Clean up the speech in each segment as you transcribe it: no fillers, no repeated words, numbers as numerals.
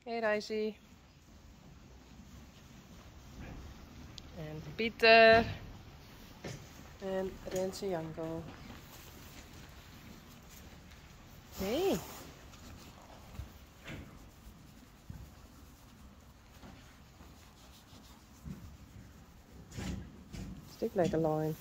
Hey Reisi. En Pieter. En Rens en Janko. Hey. Stik lekker lijn.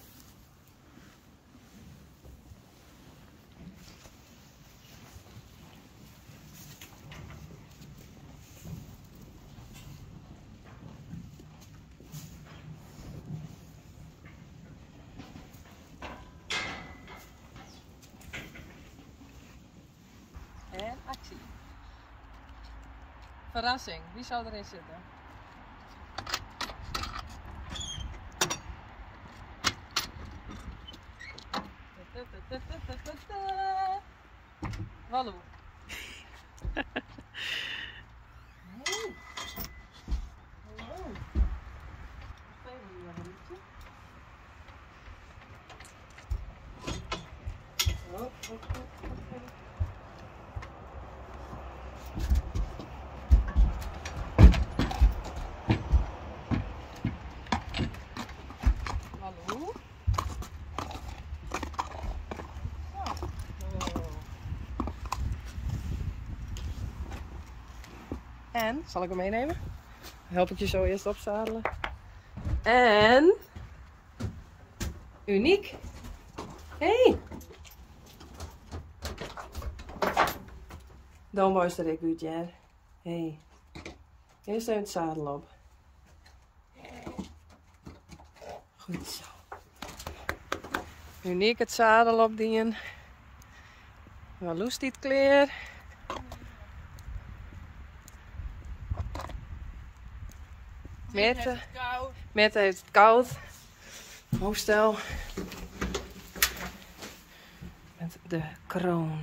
En actie. Verrassing. Wie zou erin zitten? Wallo. Hey. Hallo. Hallo. En, zal ik hem meenemen? Dan help ik je zo eerst opzadelen. En... Uniek. Hey! Dan luister ik uit, ja. Hey. Eerst even het zadel op. Goed zo. Uniek het zadel opdienen. Wat loest dit kleer? Mette heeft het koud. Hoofdstel. Met de kroon.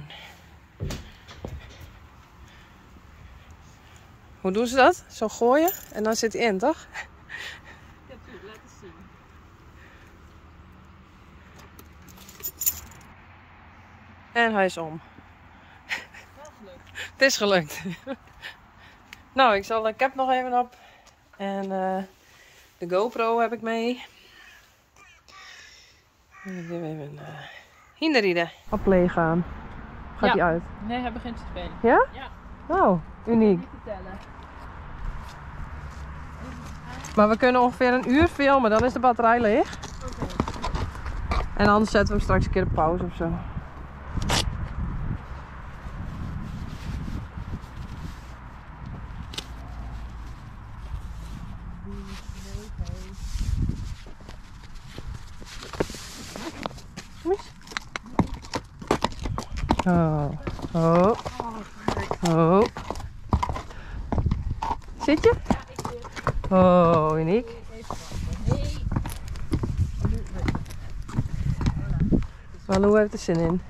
Hoe doen ze dat? Zo gooien en dan zit hij in, toch? Ja, tuurlijk, laat eens zien. En hij is om. Wel gelukt. Het is gelukt. Nou, ik zal de cap nog even op. En de GoPro heb ik mee. En ik wil even hinderrieden. Op play gaan. Gaat hij uit? Nee, hij begint te spelen. Ja? Ja. Oh, uniek. Niet te tellen. Maar we kunnen ongeveer een uur filmen, dan is de batterij leeg. Oké. En anders zetten we hem straks een keer op pauze of zo. Oh, oh, oh. Zit je? Ja, ik zit. Oh, uniek. Hey. Malou heeft er zin in.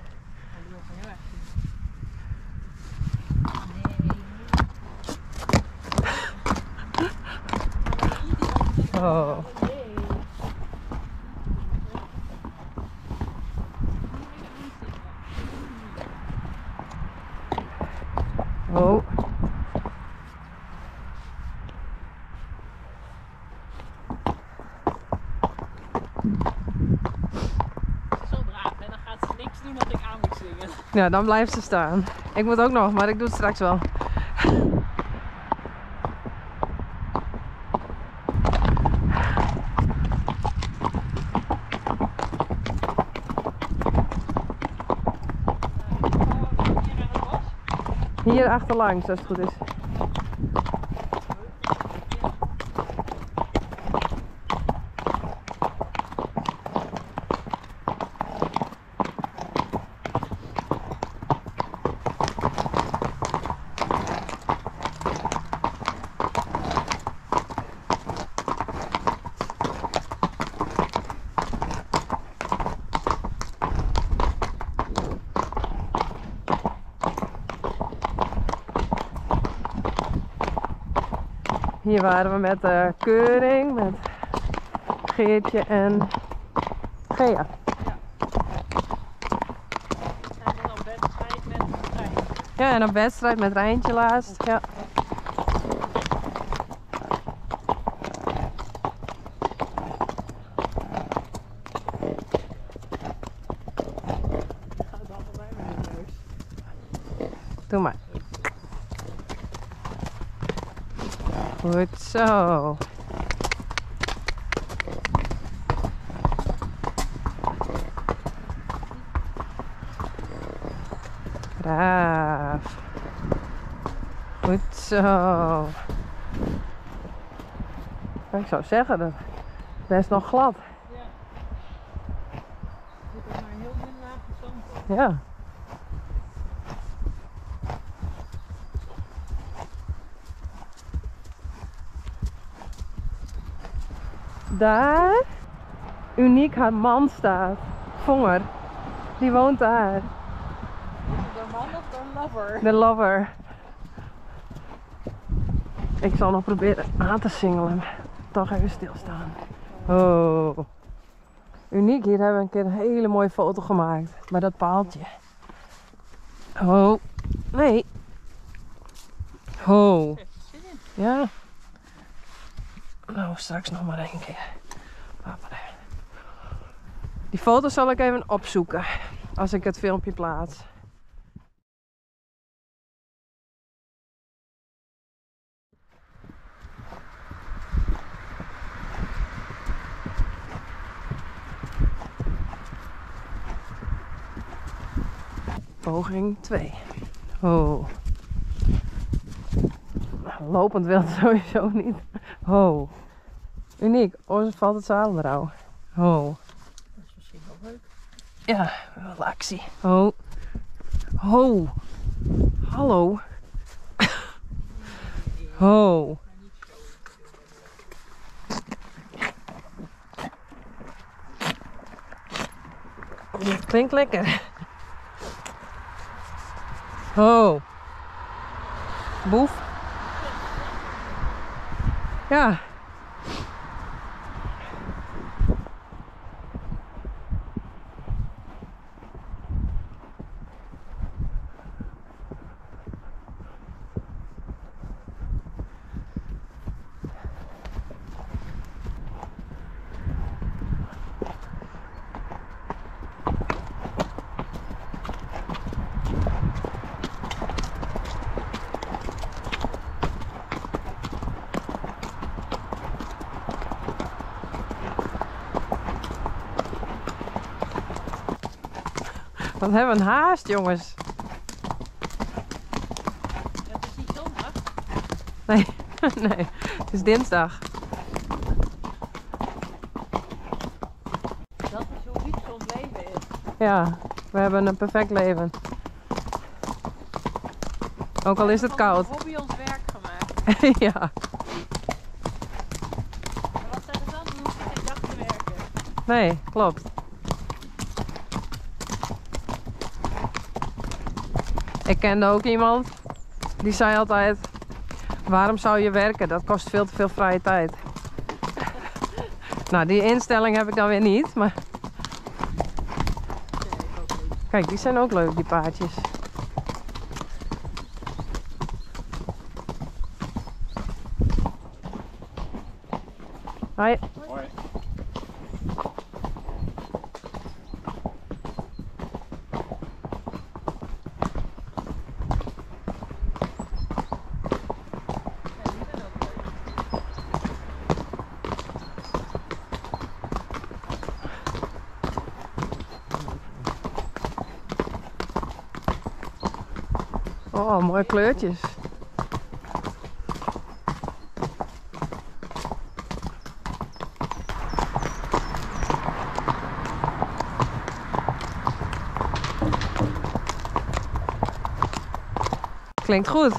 Oh. Oh. Zo braaf, en dan gaat ze niks doen dat ik aan moet zingen. Ja, dan blijft ze staan. Ik moet ook nog, maar ik doe het straks wel. Hier achterlangs, als het goed is. Hier waren we met de keuring, met Geertje en Gea. Ja. En dan op wedstrijd met Rijntje. Ja, en op wedstrijd met Rijntje laatst. Ja. Doe maar. Goed zo. Braaf. Goed zo. Ik zou zeggen, dat is best nog glad. Ja. Dit is maar een heel min lage zand op. Ja. Daar, uniek haar man staat. Vonger. Die woont daar. De man of de lover? De lover. Ik zal nog proberen aan te singelen. Toch even stilstaan. Oh. Uniek, hier hebben we een keer een hele mooie foto gemaakt. Bij dat paaltje. Oh. Nee. Oh. Ja. Nou, straks nog maar één keer. Die foto zal ik even opzoeken. Als ik het filmpje plaats. Poging 2. Oh. Lopend wil het sowieso niet. Oh. Uniek. Oh, valt het zadelrouw. Oh. Dat is misschien wel leuk. Ja, wel actie. Oh. Oh. Hallo. Oh. Dit klinkt lekker. Oh. Boef. Ja. Wat hebben we een haast, jongens. Het is niet zondag. Nee, nee, het is dinsdag. Dat is hoe lief ons leven is. Ja, we hebben een perfect leven. Ook al is het koud. We hebben van ons hobby ons werk gemaakt. Ja, Maar wat zeggen ze dan? We hoeven geen dag te werken. nee, klopt. Ik kende ook iemand die zei altijd: waarom zou je werken? Dat kost veel te veel vrije tijd. Nou, die instelling heb ik dan weer niet, maar kijk, die zijn ook leuk, die paardjes. Hoi. Hoi. Oh, mooie kleurtjes. Klinkt goed.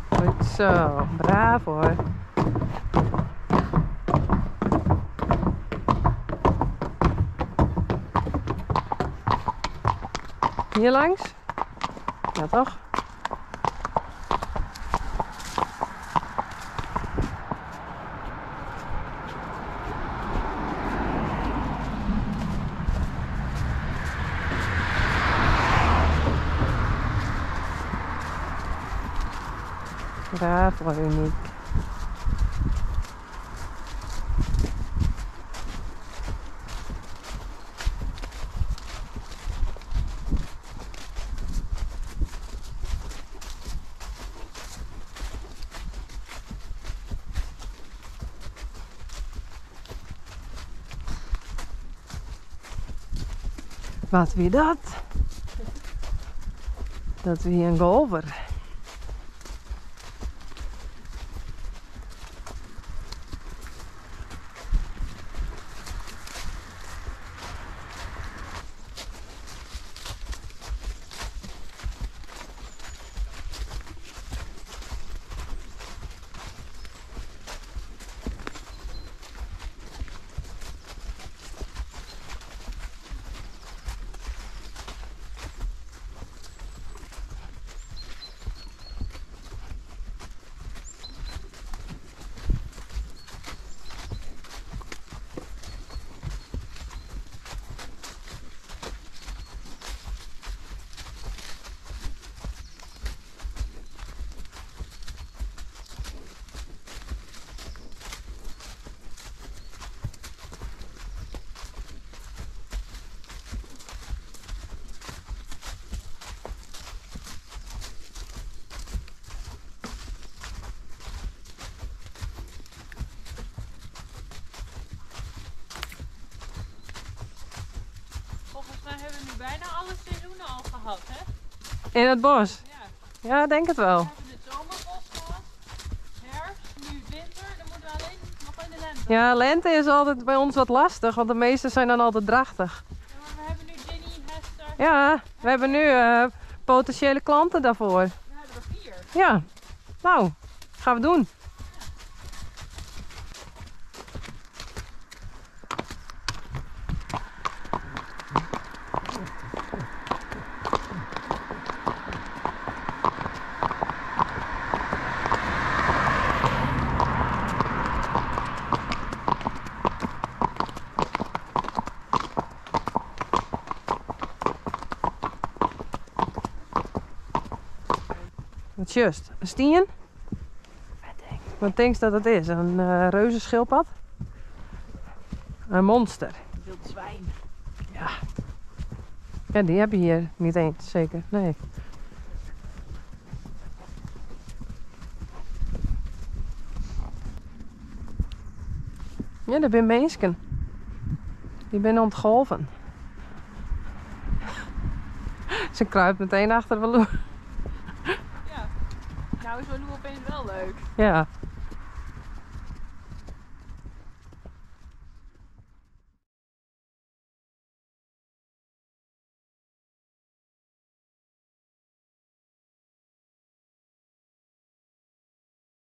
Goed zo, braaf hoor. Hier langs? Ja toch? Raar voor uniek. Wat wie dat? Dat wie een golfer. Volgens mij hebben we nu bijna alle seizoenen al gehad, hè? In het bos? Ja. Ja, denk het We wel. hebben het zomerbos gehad, herfst, nu winter, dan moeten we alleen nog in de lente. Ja, lente is altijd bij ons wat lastig, want de meeste zijn dan altijd drachtig. Ja, maar we hebben nu Ginny, Hester, Ja, we hebben nu potentiële klanten daarvoor. we hebben er 4. Ja, nou, gaan we doen. Wat just? Een stien? Wat denk je dat het is? Een reuzenschildpad? Een monster. Een wild zwijn. Ja. Ja, die heb je hier niet eens, zeker. Nee. Ja, dat ben mensen. Die ben aan het golven. Ze kruipt meteen achter de loer. Ja. Nou is Walou opeens wel leuk. Ja.